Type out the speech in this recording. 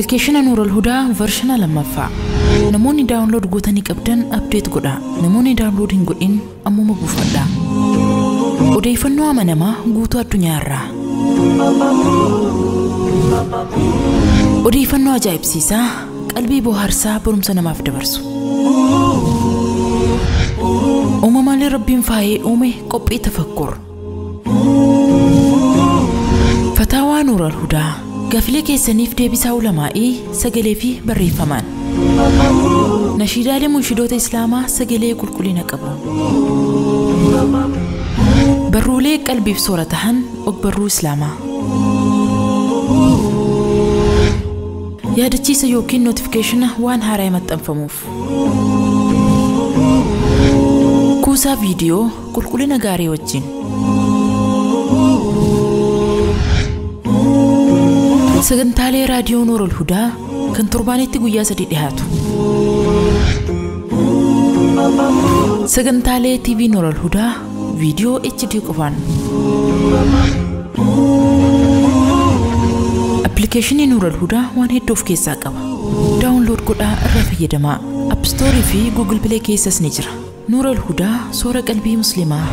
Application Nurul Huda version lammaffaa. Namoonni download gootanii qabdan update godhaa. Namoonni download hin godhin ammuma buufadhaa. Odeeffannoo amanamaa guutuu addunyaarraa. Odeeffannoo ajaa'ibsiisaa qalbii bohaarsaa barumsa namaaf dabarsu. Uumamaan Rabbiin faayee uume qophii tafakkur. Fataawaa Nurul Huda gaaffilee keessaniif deebisaa ulamaa'ii sagalee fi barreeffamaan. Nashiidaalee munshidoota Islaamaa sagalee qulqullina qabu. Barruulee qalbiif soora tahan ogbarruu Islaamaa. Yaadachiisa yookiin notification waan haaraa maxxanfamuuf. Kuusaa viidiyoo qulqullina gaarii wajjin. Sagantaalee raadiyoo Nurul Hudaa kan torbaanitti guyyaa 3 dhiyaatu. Sagantaalee TV Nurul Hudaa viidiyoo HD qofaan. Application Nurul Hudaa waan hedduu of keessaa qaba. Download godhaa irraa fayyadamaa. App Store fi Google Play keessas ni jira. Nurul Hudaa soora qalbii muslimaa.